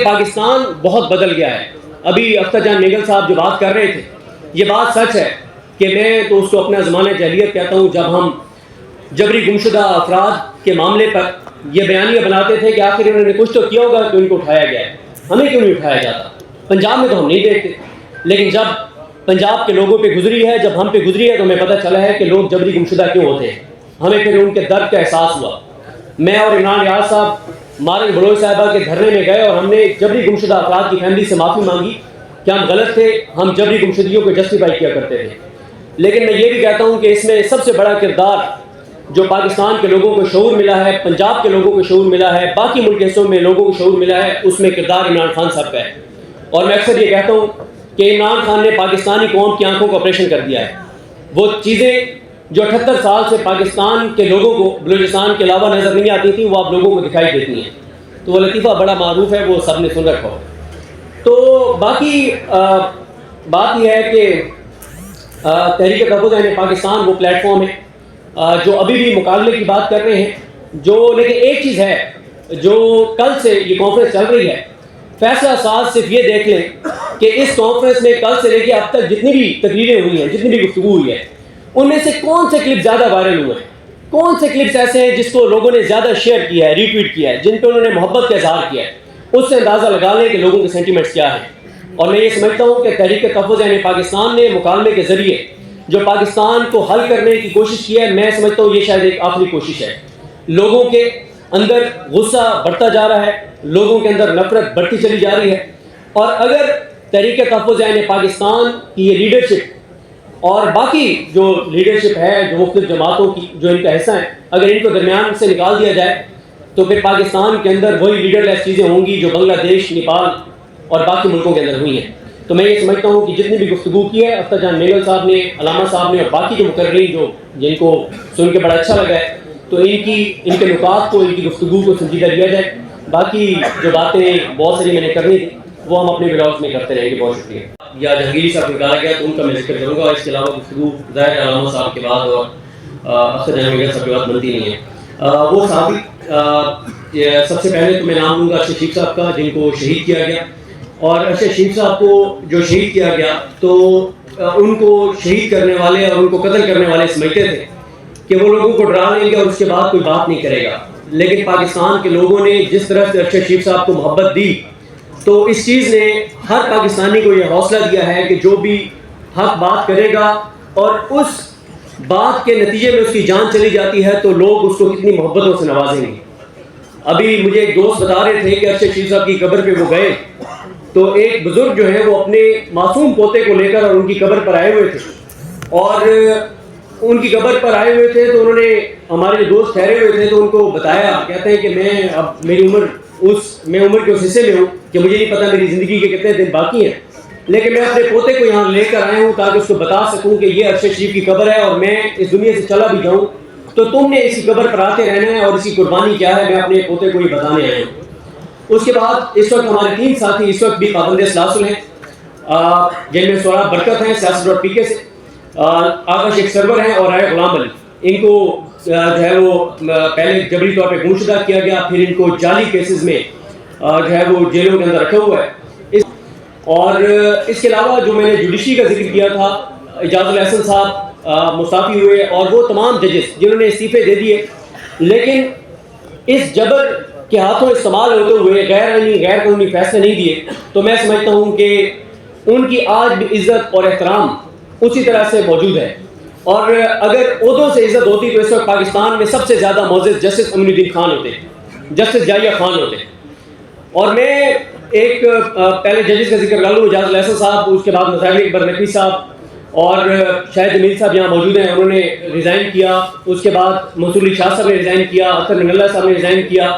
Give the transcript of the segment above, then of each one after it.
پاکستان بہت بدل گیا ہے. ابھی اختر جان میگل صاحب جو بات کر رہے تھے, یہ بات سچ ہے کہ میں تو اس کو اپنا زمانہ جاہلیت کہتا ہوں. جب ہم جبری گمشدہ افراد کے معاملے پر یہ بیانیہ بناتے تھے کہ آخر انہوں نے کچھ تو کیا ہوگا کہ ان کو اٹھایا گیا ہے, ہمیں کیوں نہیں اٹھایا جاتا؟ پنجاب میں تو ہم نہیں دیکھتے, لیکن جب پنجاب کے لوگوں پہ گزری ہے, جب ہم پہ گزری ہے, تو ہمیں پتہ چلا ہے کہ لوگ جبری گمشدہ کیوں ہوتے ہیں. ہمیں پھر ان کے درد کا احساس ہوا. میں اور عمران ریاض صاحب مارن بلوچ صاحبہ کے دھرنے میں گئے اور ہم نے جبری گمشدہ افراد کی فیملی سے معافی مانگی کہ ہم غلط تھے, ہم جبری گمشدگیوں کو جسٹیفائی کیا کرتے تھے. لیکن میں یہ بھی کہتا ہوں کہ اس میں سب سے بڑا کردار جو پاکستان کے لوگوں کو شعور ملا ہے, پنجاب کے لوگوں کو شعور ملا ہے, باقی ملک کے حصوں میں لوگوں کو شعور ملا ہے, اس میں کردار عمران خان صاحب کا ہے. اور میں اکثر یہ کہتا ہوں کہ عمران خان نے پاکستانی قوم کی آنکھوں کا آپریشن کر دیا ہے. وہ چیزیں جو 78 سال سے پاکستان کے لوگوں کو بلوچستان کے علاوہ نظر نہیں آتی تھیں, وہ آپ لوگوں کو دکھائی دیتی ہیں. تو وہ لطیفہ بڑا معروف ہے, وہ سب نے سن رکھا ہو. تو باقی بات یہ ہے کہ تحریک تحفظ یعنی پاکستان وہ پلیٹ فارم ہے جو ابھی بھی مقابلے کی بات کر رہے ہیں. لیکن ایک چیز ہے جو کل سے یہ کانفرنس چل رہی ہے, فیصلہ ساز صرف یہ دیکھ لیں کہ اس کانفرنس میں کل سے لے کے اب تک جتنی بھی تقریریں ہوئی ہیں, جتنی بھی گفتگو ہوئی ہے, ان میں سے کون سے کلپ زیادہ وائرل ہوئے ہیں, کون سے کلپس ایسے ہیں جس کو لوگوں نے زیادہ شیئر کیا ہے, ری ٹویٹ کیا ہے, جن پہ انہوں نے محبت کا اظہار کیا ہے. اس سے اندازہ لگا لیں کہ لوگوں کے سینٹیمنٹس کیا ہیں. اور میں یہ سمجھتا ہوں کہ تحریک تحفظ یعنی پاکستان نے مکالمے کے ذریعے جو پاکستان کو حل کرنے کی کوشش کی ہے, میں سمجھتا ہوں یہ شاید ایک آخری کوشش ہے. لوگوں کے اندر غصہ بڑھتا جا رہا ہے, لوگوں کے اندر نفرت بڑھتی چلی جا رہی ہے. اور اگر تحریک تحفظ یعنی پاکستان کی یہ لیڈرشپ اور باقی جو لیڈرشپ ہے, جو مختلف جماعتوں کی جو ان کا حصہ ہیں, اگر ان کو درمیان سے نکال دیا جائے تو پھر پاکستان کے اندر وہی لیڈر لیس چیزیں ہوں گی جو بنگلہ دیش, نیپال اور باقی ملکوں کے اندر ہوئی ہیں. تو میں یہ سمجھتا ہوں کہ جتنی بھی گفتگو کی ہے اختر جان میگل صاحب نے, علامہ صاحب نے اور باقی جو مقررین جو جن کو سن کے بڑا اچھا لگا ہے, تو ان کے نکات کو, ان کی گفتگو کو سنجیدہ لیا جائے. باقی جو باتیں بہت ساری میں نے کرنی تھی وہ ہم اپنے بلاگز میں کرتے رہیں گے. بہت شکریہ. یا جہانگیری صاحب نکالا گیا تو ان کا میں ذکر کروں گا. اس کے علاوہ گفتگو ظاہر علامہ صاحب کے بعد اور اختر جان میگل صاحب کے بعد بنتی نہیں ہے. وہ صحافی سب سے پہلے تو میں نام لوں گا ارشد شیخ صاحب کا, جن کو شہید کیا گیا. اور ارشد شیخ صاحب کو جو شہید کیا گیا تو ان کو شہید کرنے والے اور ان کو قتل کرنے والے سمجھتے تھے کہ وہ لوگوں کو ڈرا لیں گے اور اس کے بعد کوئی بات نہیں کرے گا. لیکن پاکستان کے لوگوں نے جس طرح سے ارشد شیخ صاحب کو محبت دی, تو اس چیز نے ہر پاکستانی کو یہ حوصلہ دیا ہے کہ جو بھی حق بات کرے گا اور اس بات کے نتیجے میں اس کی جان چلی جاتی ہے تو لوگ اس کو کتنی محبتوں سے نوازیں گے. ابھی مجھے ایک دوست بتا رہے تھے کہ ارشد شیخ صاحب کی قبر پہ وہ گئے تو ایک بزرگ جو ہے وہ اپنے معصوم پوتے کو لے کر اور ان کی قبر پر آئے ہوئے تھے. اور ان کی قبر پر آئے ہوئے تھے تو انہوں نے, ہمارے دوست ٹھہرے ہوئے تھے تو ان کو بتایا, کہتے ہیں کہ میں اب میری عمر کے اس حصے میں ہوں کہ مجھے نہیں پتا میری زندگی کے کتنے دن باقی ہیں, لیکن میں اپنے پوتے کو یہاں لے کر آیا ہوں تاکہ اس کو بتا سکوں کہ یہ ارشد شریف کی قبر ہے اور میں اس دنیا سے چلا بھی جاؤں تو تم نے اسی قبر پر آتے رہنا ہے اور اسی قربانی کیا ہے, میں اپنے پوتے کو یہ بتانے آیا ہوں. اس کے بعد اس وقت ہمارے 3 ساتھی اس وقت بھی پابند سلاسل ہیں, جن میں سوراب برکت ہیں سیاست.pk سے, آغا شیخ سرور ہیں اور رائے غلام علی. ان کو جو ہے وہ پہلے جبری طور پہ گمشدہ کیا گیا, پھر ان کو جعلی کیسز میں جو ہے وہ جیلوں کے اندر رکھا ہوا ہے. اور اس کے علاوہ جو میں نے جوڈیشری کا ذکر کیا تھا, اعجاز الاحسن صاحب مستعفی ہوئے اور وہ تمام ججز جنہوں نے استعفے دے دیے, لیکن اس جبر کے ہاتھوں استعمال ہوتے ہوئے غیر قانونی فیصلے نہیں دیے. تو میں سمجھتا ہوں کہ ان کی آج بھی عزت اور احترام اسی طرح سے موجود ہے. اور اگر عہدوں سے عزت ہوتی تو اس وقت پاکستان میں سب سے زیادہ معزز جسٹس امین الدین خان ہوتے, جسٹس جائیہ خان ہوتے. اور میں ایک پہلے ججز کا ذکر کر لوں, اعجاز الاحسن صاحب, اس کے بعد مظاہر اکبر نقوی صاحب اور شاہد جمیل صاحب یہاں موجود ہیں, انہوں نے ریزائن کیا. اس کے بعد منصور علی شاہ صاحب نے ریزائن کیا, اختر من اللہ صاحب نے ریزائن کیا,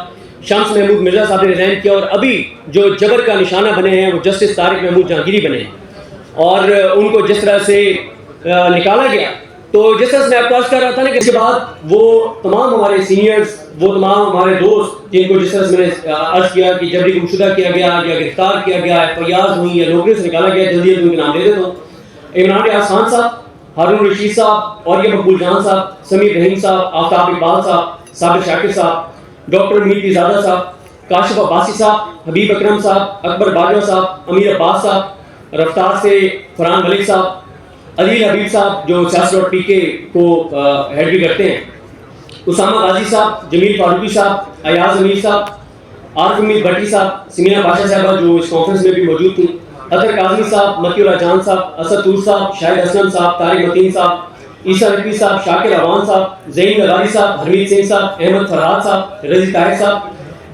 شمس محمود مرزا صاحب نے ریزائن کیا, اور ابھی جو جبر کا نشانہ بنے ہیں وہ جسٹس طارق محمود جہانگیری بنے ہیں. اور ان کو جس طرح سے نکالا گیا, تو جس طرح سے میں آپ کو عرض کر رہا تھا نا کہ اس کے بعد وہ تمام ہمارے سینئرز, وہ تمام ہمارے دوست جن کو جس طرح سے میں نے عرض کیا کہ جبری گمشدہ کیا گیا یا گرفتار کیا گیا, FIRs ہوئی یا نوکریوں سے نکالا گیا, جلدی ان کے نام دے دیتا ہوں. عمران ریاض خان صاحب, ہارون رشید صاحب, اور یہ مقبول جان صاحب, سمیر رحیم صاحب, آفتاب اقبال صاحب, صابر شاکر صاحب, ڈاکٹر میر پیرزادہ صاحب, کاشف عباسی صاحب، حبیب اکرم صاحب، اکبر باجوہ صاحب، امیر عباس صاحب، رفتار سے فرحان ملک صاحب، عدیل حبیب صاحب جو سیاست.pk کو ہیڈ بھی کرتے ہیں، اسامہ غازی صاحب، جمیل فاروقی صاحب، ایاز امیر صاحب، عارف امید بھٹی صاحب، سمینا بادشاہ صاحبہ جو اس کانفرنس میں بھی موجود تھیں، اطہر کاظمی صاحب، متی اللہ جان صاحب، اسد طور صاحب، شاہد اسلم صاحب، طارق متین صاحب، عیسیٰ نقوی صاحب، شاکر اعوان صاحب، زین لغاری صاحب، حرمیت سنگھ صاحب، احمد فرحات صاحب، رضی طاہر صاحب،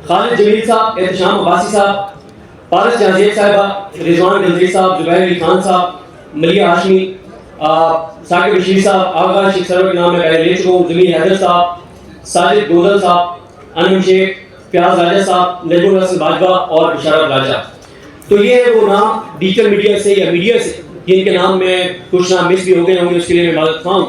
خالد جمیل صاحب، احتشام عباسی صاحب، پارس جہانزیب صاحبہ، رضوان گنجری صاحب، زبیر علی خان صاحب، ملیہ ہاشمی، ثاقب بشیر صاحب، آغا شیخ سرور کے نام میں پہلے لے چکا ہوں، زمین حیدر صاحب، ساجد گوزل صاحب، انم شیخ، فیاض راجہ صاحب، نجم الحسن باجوہ اور بشارت راجہ. تو یہ ہے وہ نام ڈیجیٹل میڈیا سے یا میڈیا سے جن کے نام میں کچھ نام مس بھی ہو گئے ہوں گے، اس کے لیے میں معذرت خواہ ہوں.